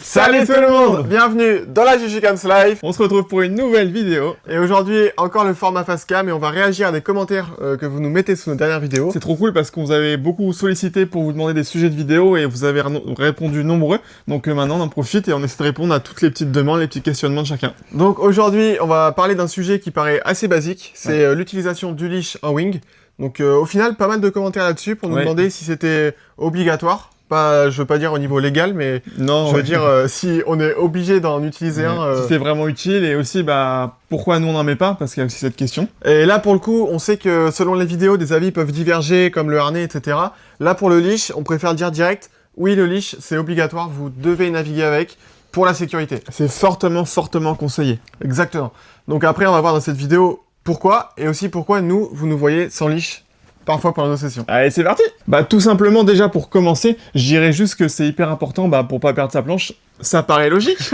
Salut tout le monde! Bienvenue dans la Jujicams Live. On se retrouve pour une nouvelle vidéo. Et aujourd'hui, encore le format face cam et on va réagir à des commentaires que vous nous mettez sous nos dernières vidéos. C'est trop cool parce qu'on vous avait beaucoup sollicité pour vous demander des sujets de vidéo et vous avez répondu nombreux. Donc maintenant, on en profite et on essaie de répondre à toutes les petites demandes, les petits questionnements de chacun. Donc aujourd'hui, on va parler d'un sujet qui paraît assez basique. C'est l'utilisation du leash en wing. Donc au final, pas mal de commentaires là-dessus pour nous demander si c'était obligatoire. Pas, je veux pas dire au niveau légal, mais non, je veux dire si on est obligé d'en utiliser un. Si c'est vraiment utile et aussi pourquoi nous on n'en met pas, parce qu'il y a aussi cette question. Et là pour le coup, on sait que selon les vidéos, des avis peuvent diverger, comme le harnais, etc. Là pour le leash, on préfère dire direct, oui le leash c'est obligatoire, vous devez naviguer avec pour la sécurité. C'est fortement conseillé. Exactement. Donc après on va voir dans cette vidéo pourquoi, et aussi pourquoi nous, vous nous voyez sans leash parfois pendant nos sessions. Allez, c'est parti! Tout simplement, déjà, pour commencer, je dirais juste que c'est hyper important, pour pas perdre sa planche. Ça paraît logique,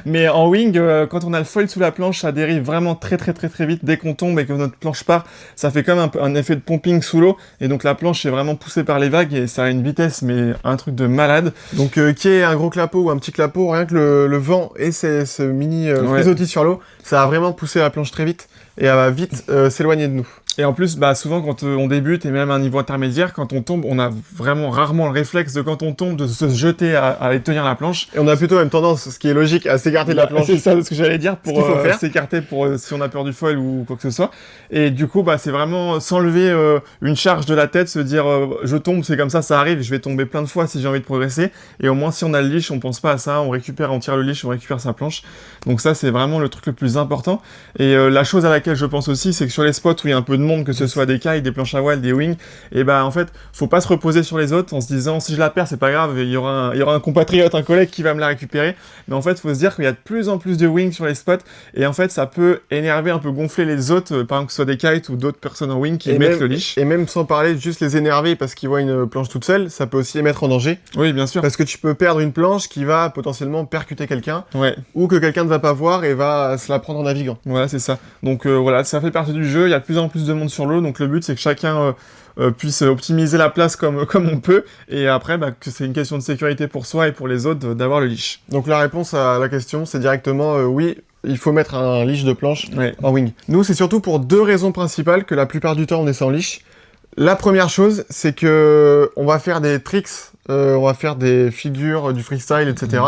mais en wing, quand on a le foil sous la planche, ça dérive vraiment très vite. Dès qu'on tombe et que notre planche part, ça fait comme un effet de pumping sous l'eau, et donc la planche est vraiment poussée par les vagues, et ça a une vitesse, mais un truc de malade. Donc, qui est un gros clapot ou un petit clapot, rien que le vent et ce mini frisottis sur l'eau, ça a vraiment poussé la planche très vite, et elle va vite s'éloigner de nous. Et en plus, souvent quand on débute, et même à un niveau intermédiaire, quand on tombe, on a vraiment rarement le réflexe de quand on tombe, de se jeter à aller tenir la planche. Et on a plutôt même tendance, ce qui est logique, à s'écarter de la planche. C'est ça ce que j'allais dire, pour s'écarter si on a peur du foil ou quoi que ce soit. Et du coup, c'est vraiment s'enlever une charge de la tête, se dire je tombe, c'est comme ça arrive, je vais tomber plein de fois si j'ai envie de progresser. Et au moins, si on a le leash, on pense pas à ça, on tire le leash, on récupère sa planche. Donc ça, c'est vraiment le truc le plus important. Et la chose à laquelle je pense aussi, c'est que sur les spots où il y a un peu de monde, que ce soit des kites, des planches à voile, des wings, et en fait, faut pas se reposer sur les autres en se disant si je la perds, c'est pas grave, il y aura un compatriote, un collègue qui va me la récupérer. Mais en fait, faut se dire qu'il y a de plus en plus de wings sur les spots, et en fait, ça peut énerver, un peu gonfler les autres, par exemple que ce soit des kites ou d'autres personnes en wing qui mettent le leash. Et même sans parler de juste les énerver parce qu'ils voient une planche toute seule, ça peut aussi les mettre en danger. Oui, bien sûr. Parce que tu peux perdre une planche qui va potentiellement percuter quelqu'un, ou que quelqu'un ne va pas voir et va se la prendre en naviguant. Voilà, c'est ça. Donc voilà, ça fait partie du jeu, il y a de plus en plus de monde sur l'eau, donc le but c'est que chacun puisse optimiser la place comme on peut, et après que c'est une question de sécurité pour soi et pour les autres d'avoir le leash. Donc la réponse à la question c'est directement oui, il faut mettre un leash de planche en wing. Nous c'est surtout pour deux raisons principales que la plupart du temps on est sans leash. La première chose c'est que on va faire des tricks, on va faire des figures, du freestyle, etc.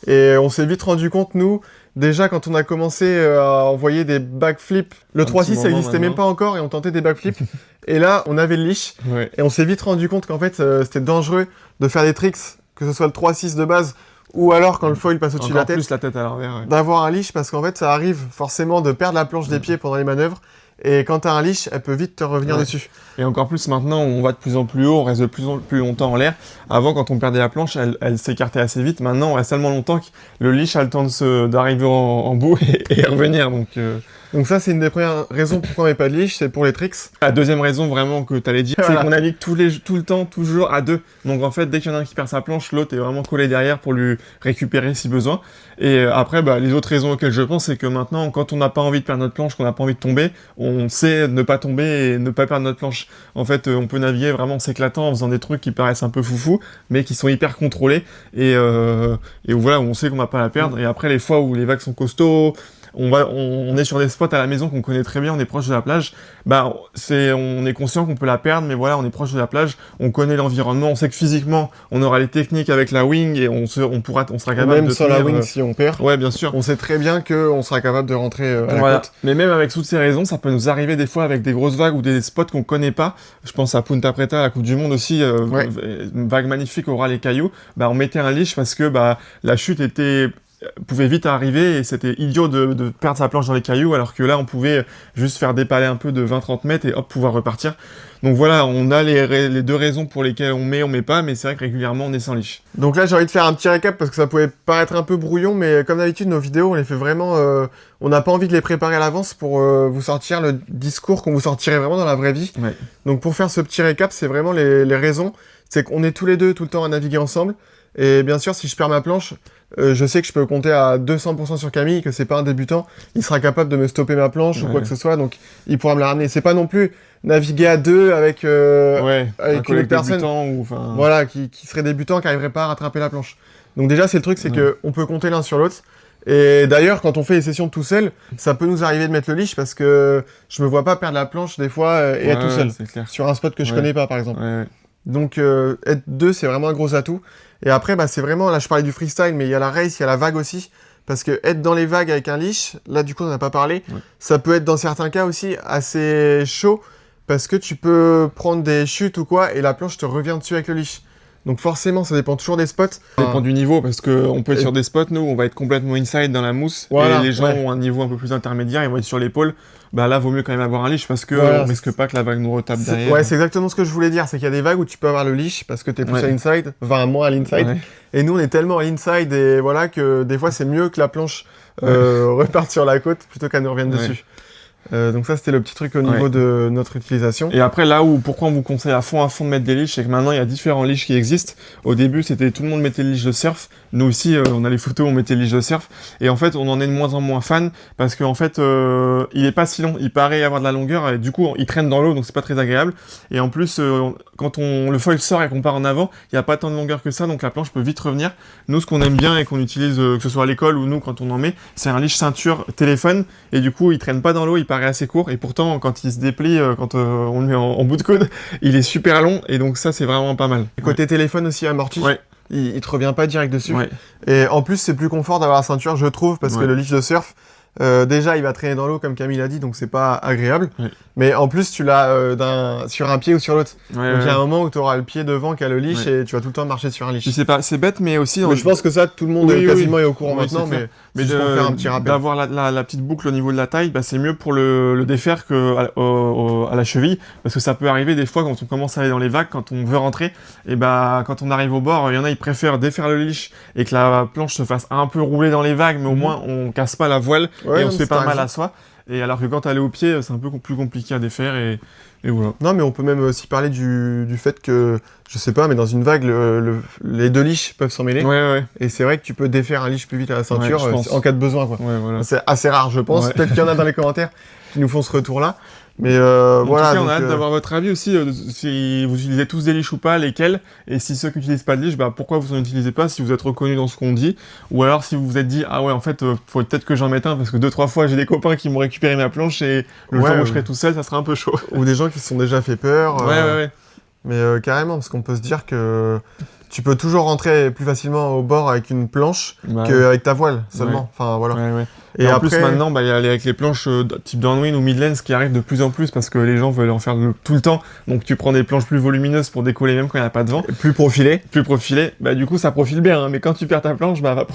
Et on s'est vite rendu compte, nous, déjà quand on a commencé à envoyer des backflips, le 3-6 ça n'existait même pas encore et on tentait des backflips. Et là, on avait le leash et on s'est vite rendu compte qu'en fait, c'était dangereux de faire des tricks, que ce soit le 3-6 de base ou alors quand le foil passe au-dessus de la tête. Plus la tête à l'envers. D'avoir un leash parce qu'en fait, ça arrive forcément de perdre la planche des pieds pendant les manœuvres. Et quand t'as un leash, elle peut vite te revenir dessus. Et encore plus maintenant, on va de plus en plus haut, on reste de plus en plus longtemps en l'air. Avant, quand on perdait la planche, elle s'écartait assez vite. Maintenant, on reste tellement longtemps que le leash a le temps d'arriver en bout et revenir. Donc ça, c'est une des premières raisons pourquoi on met pas de leash, c'est pour les tricks. La deuxième raison vraiment que t'allais dire, c'est qu'on navigue tout le temps, toujours à deux. Donc en fait, dès qu'il y en a un qui perd sa planche, l'autre est vraiment collé derrière pour lui récupérer si besoin. Et après, les autres raisons auxquelles je pense, c'est que maintenant, quand on n'a pas envie de perdre notre planche, qu'on n'a pas envie de tomber, on sait ne pas tomber et ne pas perdre notre planche. En fait, on peut naviguer vraiment en s'éclatant, en faisant des trucs qui paraissent un peu foufou, mais qui sont hyper contrôlés. Et voilà, on sait qu'on va pas la perdre. Et après, les fois où les vagues sont costauds, on est sur des spots à la maison qu'on connaît très bien, on est proche de la plage, on est conscient qu'on peut la perdre, mais voilà, on est proche de la plage, on connaît l'environnement, on sait que physiquement, on aura les techniques avec la wing et on sera capable même de sans la wing si on perd. Ouais, bien sûr. On sait très bien qu'on sera capable de rentrer à la côte. Mais même avec toutes ces raisons, ça peut nous arriver des fois avec des grosses vagues ou des spots qu'on connaît pas. Je pense à Punta Preta, à la Coupe du Monde aussi, une vague magnifique aura les cailloux. On mettait un leash parce que la chute pouvait vite arriver et c'était idiot de perdre sa planche dans les cailloux, alors que là on pouvait juste faire dépaler un peu de 20-30 mètres et hop, pouvoir repartir. Donc voilà, on a les deux raisons pour lesquelles on met pas, mais c'est vrai que régulièrement on est sans leash. Donc là j'ai envie de faire un petit récap parce que ça pouvait paraître un peu brouillon, mais comme d'habitude nos vidéos on les fait vraiment, on n'a pas envie de les préparer à l'avance pour vous sortir le discours qu'on vous sortirait vraiment dans la vraie vie. Donc pour faire ce petit récap, c'est vraiment les raisons, c'est qu'on est tous les deux tout le temps à naviguer ensemble, et bien sûr si je perds ma planche, je sais que je peux compter à 200% sur Camille, que c'est pas un débutant, il sera capable de me stopper ma planche ou quoi que ce soit, donc il pourra me la ramener. C'est pas non plus naviguer à deux avec une autre personne ou, voilà, qui serait débutant, qui arriverait pas à rattraper la planche. Donc déjà, c'est le truc, c'est que on peut compter l'un sur l'autre. Et d'ailleurs, quand on fait les sessions tout seul, ça peut nous arriver de mettre le leash parce que je me vois pas perdre la planche des fois et être tout seul. Sur un spot que je connais pas, par exemple. Donc être deux, c'est vraiment un gros atout. Et après, bah, c'est vraiment, là je parlais du freestyle, mais il y a la race, il y a la vague aussi. Parce que être dans les vagues avec un leash, là du coup on n'en a pas parlé, ça peut être dans certains cas aussi assez chaud. Parce que tu peux prendre des chutes ou quoi, et la planche te revient dessus avec le leash. Donc forcément, ça dépend toujours des spots. Ça dépend du niveau, parce qu'on peut être sur des spots, nous, on va être complètement inside dans la mousse, et les gens ont un niveau un peu plus intermédiaire, ils vont être sur l'épaule. Bah là, vaut mieux quand même avoir un leash, parce que on risque pas que la vague nous retape derrière. Ouais, c'est exactement ce que je voulais dire, c'est qu'il y a des vagues où tu peux avoir le leash, parce que t'es plus à l'inside, enfin moins à l'inside. Et nous, on est tellement à l'inside, et voilà, que des fois, c'est mieux que la planche reparte sur la côte, plutôt qu'elle nous revienne dessus. Donc ça, c'était le petit truc au niveau de notre utilisation. Et après, là où, pourquoi on vous conseille à fond de mettre des leashs, c'est que maintenant, il y a différents leashs qui existent. Au début, c'était tout le monde mettait le leash de surf. Nous aussi, on a les photos, on mettait le leash de surf. Et en fait, on en est de moins en moins fan parce qu'en fait, il est pas si long. Il paraît avoir de la longueur et du coup, il traîne dans l'eau, donc c'est pas très agréable. Et en plus, quand le foil sort et qu'on part en avant, il n'y a pas tant de longueur que ça, donc la planche peut vite revenir. Nous, ce qu'on aime bien et qu'on utilise, que ce soit à l'école ou nous, quand on en met, c'est un leash ceinture téléphone. Et du coup, il traîne pas dans l'eau, il paraît assez court. Et pourtant, quand il se déplie, quand on le met en bout de coude, il est super long. Et donc ça, c'est vraiment pas mal. Et côté téléphone aussi amorti. Il te revient pas direct dessus. Et en plus, c'est plus confort d'avoir la ceinture, je trouve, parce que le leash de surf, déjà, il va traîner dans l'eau, comme Camille a dit, donc c'est pas agréable. Mais en plus, tu l'as sur un pied ou sur l'autre. Donc il y a un moment où tu auras le pied devant qui a le leash et tu vas tout le temps marcher sur un leash. C'est bête, mais aussi... Mais je pense que ça, tout le monde quasiment est au courant maintenant, mais faire un petit rappel. D'avoir la petite boucle au niveau de la taille, bah, c'est mieux pour le défaire qu'à la cheville, parce que ça peut arriver des fois quand on commence à aller dans les vagues, quand on veut rentrer, et bah quand on arrive au bord, il y en a, ils préfèrent défaire le leash et que la planche se fasse un peu rouler dans les vagues, mais au moins on casse pas la voile et on se fait pas mal à soi. Et alors que quand elle est au pied, c'est un peu plus compliqué à défaire et voilà. Non, mais on peut même aussi parler du fait que, je sais pas, mais dans une vague, les deux leashs peuvent s'en mêler. Et c'est vrai que tu peux défaire un leash plus vite à la ceinture en cas de besoin, quoi. C'est assez rare, je pense. Peut-être qu'il y en a dans les commentaires qui nous font ce retour-là. Mais voilà. En tout cas, on a hâte d'avoir votre avis aussi, si vous utilisez tous des leashs ou pas, lesquels, et si ceux qui n'utilisent pas de leash, bah pourquoi vous en utilisez pas, si vous êtes reconnu dans ce qu'on dit, ou alors si vous vous êtes dit, ah ouais, en fait, faut peut-être que j'en mette un, parce que 2-3 fois, j'ai des copains qui m'ont récupéré ma planche, et le jour où je serai tout seul, ça sera un peu chaud. Ou des gens qui se sont déjà fait peur. Mais carrément, parce qu'on peut se dire que tu peux toujours rentrer plus facilement au bord avec une planche qu'avec ta voile seulement. Enfin, voilà. Et en plus, maintenant, il y a avec les planches type downwind ou midlands qui arrivent de plus en plus parce que les gens veulent en faire tout le temps. Donc, tu prends des planches plus volumineuses pour décoller même quand il n'y a pas de vent. Plus profilées. Bah, du coup, ça profile bien. Hein, mais quand tu perds ta planche, bah,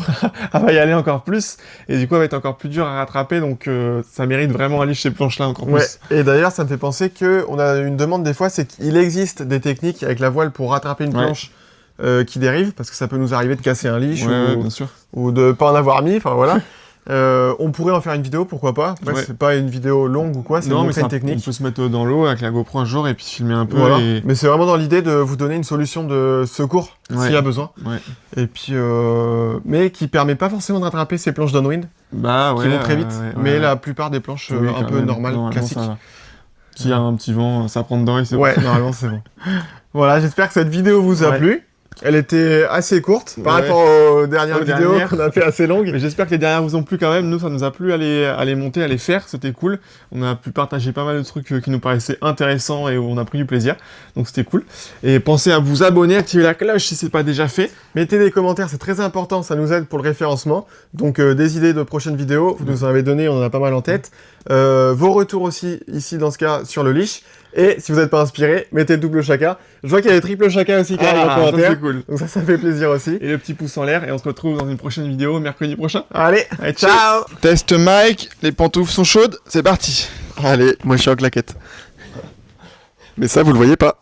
elle va y aller encore plus. Et du coup, elle va être encore plus dure à rattraper. Donc, ça mérite vraiment aller chez ces planches-là encore plus. Et d'ailleurs, ça me fait penser qu'on a une demande des fois, c'est qu'il existe des techniques avec la voile pour rattraper une planche qui dérive. Parce que ça peut nous arriver de casser un leash ou de pas en avoir mis. Enfin, voilà. On pourrait en faire une vidéo, pourquoi pas. C'est pas une vidéo longue ou quoi, c'est une technique. On peut se mettre dans l'eau avec la GoPro un jour et puis filmer un peu. Mais c'est vraiment dans l'idée de vous donner une solution de secours s'il y a besoin. Et puis, mais qui permet pas forcément de rattraper ces planches downwind qui vont très vite. Mais la plupart des planches un peu normales, classiques. S'il y a un petit vent, ça prend dedans et c'est bon. Normalement c'est bon. Voilà, j'espère que cette vidéo vous a plu. Elle était assez courte par rapport aux dernières vidéos qu'on a fait assez longues. Mais j'espère que les dernières vous ont plu quand même. Nous, ça nous a plu à les monter, à les faire. C'était cool. On a pu partager pas mal de trucs qui nous paraissaient intéressants et où on a pris du plaisir. Donc c'était cool. Et pensez à vous abonner, activer la cloche si c'est pas déjà fait. Mettez des commentaires, c'est très important. Ça nous aide pour le référencement. Donc des idées de prochaines vidéos, vous nous en avez donné, on en a pas mal en tête. Vos retours aussi, ici dans ce cas, sur le leash. Et si vous n'êtes pas inspiré, mettez le double chaka. Je vois qu'il y a les triple chaka aussi qui arrivent en commentaire. C'est cool. Donc ça fait plaisir aussi. Et le petit pouce en l'air. Et on se retrouve dans une prochaine vidéo mercredi prochain. Allez ciao. Test mic, les pantoufles sont chaudes, c'est parti. Allez, moi je suis en claquette. Mais ça, vous le voyez pas.